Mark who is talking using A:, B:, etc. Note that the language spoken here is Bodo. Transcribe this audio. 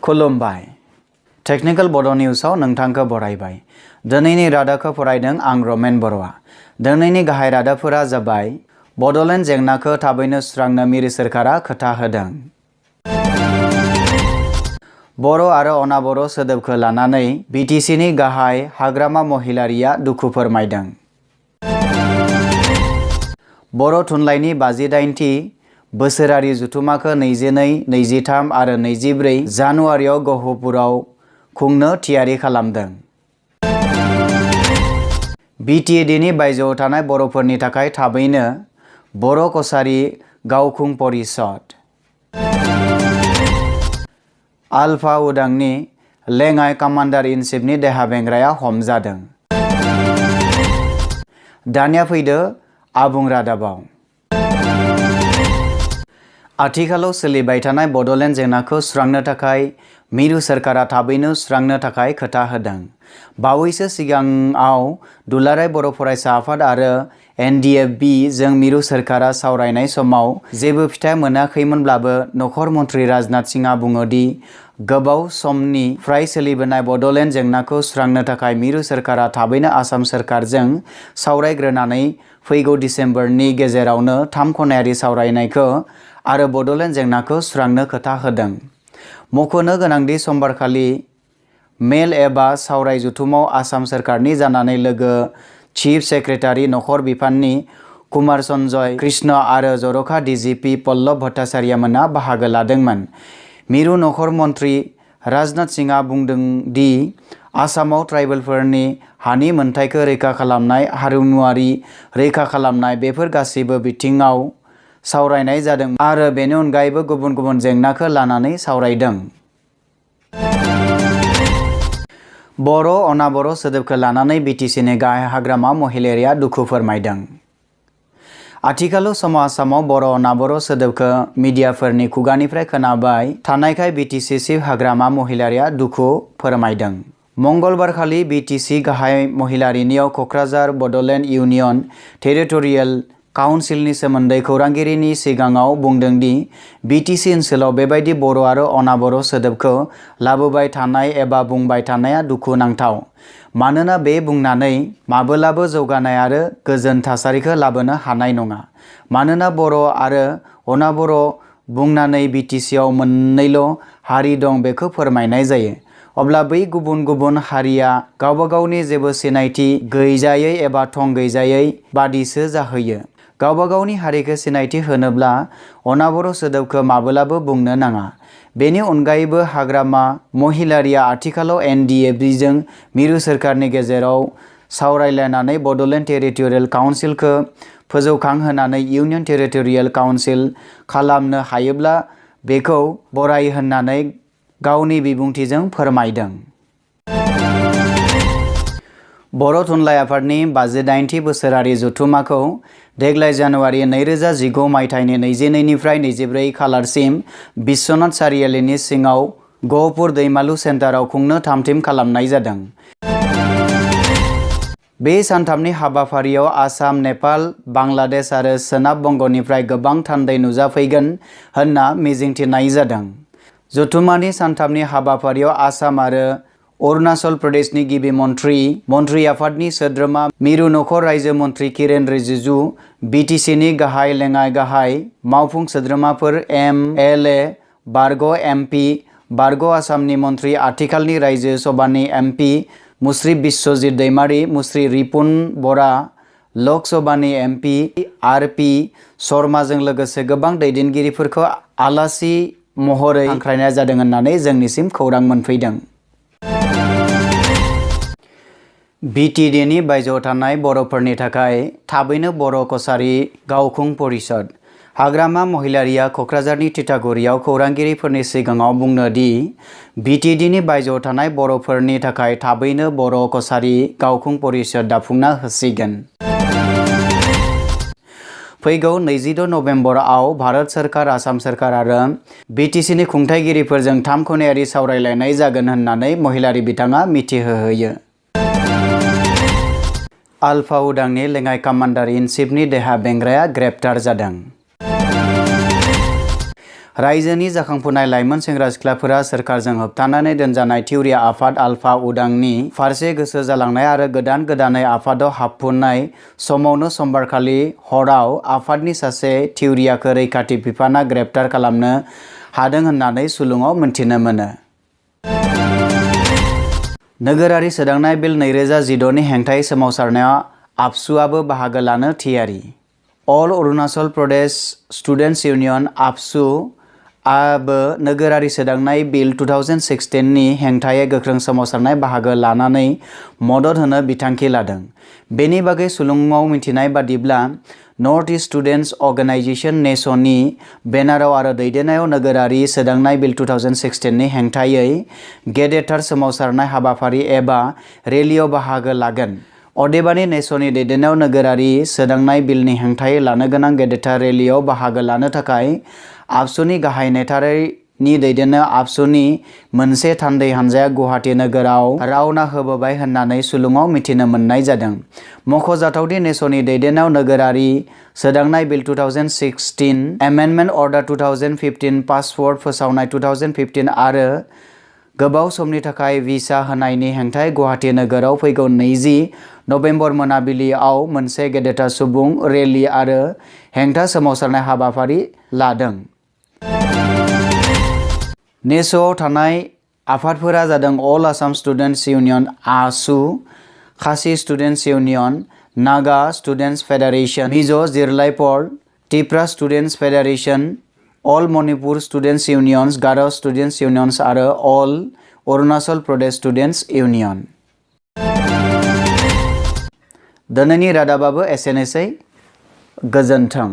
A: खुलुमबाय। टेक्निकल बड' निउसाव नोंथांखौ बरायबाय। दिनैनि रादाबखौ फरायदों आं रमेन बर'आ। दिनैनि गाहाय रादाबफोरा जाबाय बड'लेण्ड जेंनाखौ थाबैनो सुस्रांनो मिरु सोरखारा खोथा होदों। बर' आरो अनाबर' सोदोबखौ लानानै बिटिसिनि गाहाय हाग्रामा महिलारिया दुखु फोरमायदों। बर' थुनलाइनि 58थि बोसोरारि जथुम्माखौ 22, 23 आरो 24 जानुवारियाव गहपुराव खुंनो थियारि खालामदों। बिटिएडिनि बायजोआव थानाय बर'फोरनि थाखाय थाबैनो बर' कसारी गावखुं परिषद। आलफा उदांनि लेङाइ कामान्डार इन चिफनि देहा बेंग्राया हमजादों। दानिया फैदो आबुं रादाबाव। आथिखालाव सोलिबाय थानाय बड'लेण्ड जेंनाखौ सुस्रांनो थाखाय मिरु सोरखारा थाबैनो सुस्रांनो थाखाय खोथा होदों। बावैसो सिगाङाव दुलाराय बर' फरायसा आफाद आरो NDFB जों मिरु सोरखारा सावरायनाय समाव जेबो फिथाइ मोनाखैमोनब्लाबो नखर मन्थ्रि राजनाथ सिंहआ बुङो दि गोबाव समनिफ्राय सोलिबोनाय बड'लेण्ड जेंनाखौ सुस्रांनो थाखाय मिरु सोरखारा थाबैनो आसाम सोरखारजों सावरायग्रोनानै फैगौ डिसेम्बरनि गेजेरावनो 3 खनायारि सावरायनायखौ आरो बड'लेण्ड जेंनाखौ सुस्रांनो खोथा होदों। मख'नो गोनांदि समबारखालि मेल एबा सावराय जथुमाव आसाम सोरखारनि जानानै लोगो चिफ सेक्रेटारि नखर बिफाननि कुमार सन्जय कृष्ण आरो जर'खा DGP पल्लभ भट्टाचार्यमोना बाहागो लादोंमोन। मिरु नखर मन्थ्रि राजनाथ सिंहआ बुंदों दि आसामाव ट्राइबेलफोरनि हानि मोनथायखौ रैखा खालामनाय, हारिमुआरि रैखा खालामनाय बेफोर गासैबो बिथिङाव सावरायनाय जादों आरो बेनि अनगायैबो गुबुन गुबुन जेंनाखौ लानानै सावरायदों। बर' अनाबर' सोदोबखौ लानानै बिटिसिनि गाहाय हाग्रामा महिलारिया दुखु फोरमायदों। आथिखालाव समाव आसामाव बर' अनाबर' सोदोबखौ मिडियाफोरनि खुगानिफ्राय खोनाबाय थानायखाय बिटिसि चिफ हाग्रामा महिलारिया दुखु फोरमायदों। मंगलबारखालि बिटिसि गाहाय महिलारिनियाव क'क्राझार बड'लेण्ड इउनियन टेरिटरियेल काउन्सिलनि सोमोन्दै खौरांगिरिनि सिगाङाव बुंदों दि बिटिसि ओनसोलाव बेबायदि बर' आरो अनाबर' सोदोबखौ लाबोबाय थानाय एबा बुंबाय थानाया दुखु नांथाव। मानोना बे बुंनानै माब्लाबाबो जौगानाय आरो गोजोन थासारिखौ लाबोनो हानाय नङा। मानोना बर' आरो अनाबर' बुंनानै बिटिसिआव मोननैल' हारि दं बेखौ फोरमायनाय जायो। अब्ला बै गुबुन गुबुन हारिया गावबा गावनि जेबो सिनायथि गैजायै एबा थं गैजायै बादिसो जाहैयो। गावबा गावनि हारिखौ सिनायथि होनोब्ला अनाबर' सोदोबखौ माब्लाबो बुंनो नाङा। बेनि अनगायैबो हाग्रामा महिलारिया आथिखालाव NDFBजों मिरु सोरखारनि गेजेराव सावरायलायनानै बड'लेण्ड टेरिटरियेल काउन्सिलखौ फोजौखांहोनानै इउनियन टेरिटरियेल काउन्सिल खालामनो हायोब्ला बेखौ बरायो होननानै गावनि बिबुंथिजों फोरमायदों। बर' थुनलाइ आफादनि 58थि बोसोरारि जथुम्माखौ देग्लाय जानुवारि 2019 मायथाइनि 22 निफ्राय 24 खालारसिम बिश्वनाथ सारियालिनि सिङाव गहपुर दैमालु सेन्टाराव खुंनो थाम-थिम खालामनाय जादों। बे सानथामनि हाबाफारियाव आसाम, नेपाल, बांलादेश आरो सोनाब बंगनिफ्राय गोबां थान्दै नुजाफैगोन होनना मिजिंथिनाय जादों। जथुम्मानि सानथामनि हाबाफारियाव आसाम आरो अरुणाचल प्रदेशनि गिबि मन्थ्रि आफादनि सोद्रोमा मिरु नखर रायजो मन्थ्रि किरेन रिजिजु, बिटिसिनि गाहाय लेङाइ गाहाय मावफुं सोद्रोमाफोर MLA, बारग' MP, बारग' आसामनि मन्थ्रि, आथिखालनि रायजो सभानि MP मुश्री बिश्वजित दैमारी, मुश्री रिपुन बरा, लक सभानि MP RP शर्माजों लोगोसे गोबां दैदेनगिरिफोरखौ आलासि महरै हांख्रायनाय जादों होननानै जोंनिसिम खौरां मोनफैदों। बिटिएडिनि बायजोआव थानाय बर'फोरनि थाखाय थाबैनो बर' कसारी गावखुं परिषद। हाग्रामा महिलारिया क'क्राझारनि तितागुरियाव खौरांगिरिफोरनि सिगाङाव बुङो दि बिटिएडिनि बायजोआव थानाय बर'फोरनि थाखाय थाबैनो बर' कसारी गावखुं परिषद दाफुंना होसिगोन। फैगौ 26 नबेम्बराव भारत सोरखार, आसाम सोरखार आरो बिटिसिनि खुंथायगिरिफोरजों 3 खनायारि सावरायलायनाय जागोन होननानै महिलारि बिथाङा मिथिहोयो। आलफा उदांनि लेङाइ कामान्डार इन चिफनि देहा बेंग्राया ग्रेप्तार जादों। रायजोनि जाखांफुनाय लाइमोन सेंग्रा सिख्लाफोरा सोरखारजों होबथानानै दोनजानाय थिउरिया आफाद आलफा उदांनि फारसे गोसो जालांनाय आरो गोदानै आफादाव हाबफुनाय समावनो समबारखालि हराव आफादनि सासे थिउरियाखौ रैखाथि बिफाना ग्रेप्टार खालामनो हादों होननानै सुलुङाव मोनथिनो मोनो। नोगोरारि सोदांनाय बिल 2016 नि हेंथायै सोमावसारनायाव आबसुआबो बाहागो लानो थियारि। अल अरुणाचल प्रदेश स्टुडेन्ट्स इउनियन आबसु आबो नोगोरारि सोदांनाय बिल 2016 नि हेंथायै गोख्रों सोमावसारनाय बाहागो लानानै मदद होनो बिथांखि लादों। बेनि बागै सुलुङाव मिथिनाय बादिब्ला नर्थ इस्ट स्टुडेन्ट्स अर्गेनाइजेशन नेसननि बेनाराव आरो दैदेननायाव नोगोरारि सोदांनाय बिल 2016 नि हेंथायै गेदेरथार सोमावसारनाय हाबाफारि एबा रेलियाव बाहागो लागोन। अदेबानि नेसननि दैदेननायाव नोगोरारि सोदांनाय बिलनि हेंथायै लानो गोनां गेदेरथार रेलियाव बाहागो लानो थाखाय आबसुनि गाहाय नेतारिनि दैदेननायाव आबसुनि मोनसे थान्दै हानजाया गुवाहाटी नोगोराव रावना होबोबाय होननानै सुलुङाव मिथिनो मोननाय जादों। मख'जाथावदि नेसननि दैदेननायाव नोगोरारि सोदांनाय बिल 2016, एमेन्डमेन्ट अर्डार 2015, पासवर्ड फोसावनाय 2015 आरो गोबाव समनि थाखाय भिसा होनायनि हेंथायै गुवाहाटी नोगोराव फैगौ 20 नबेम्बर मोनाबिलियाव मोनसे गेदेरथार सुबुं रेली आरो हेंथा सोमावसारनाय हाबाफारि लादों। नेस'आव थानाय आफादफोरा जादों अल Assam students union AASU, Khasi students union, Naga students federation, Mizo' जिरलाइपर, Tripura students federation, all Manipur students unions, Garo' students unions आरो all Arunachal Pradesh students union. दिनैनि रादाबाबो एसेनोसै। गोजोन्थों।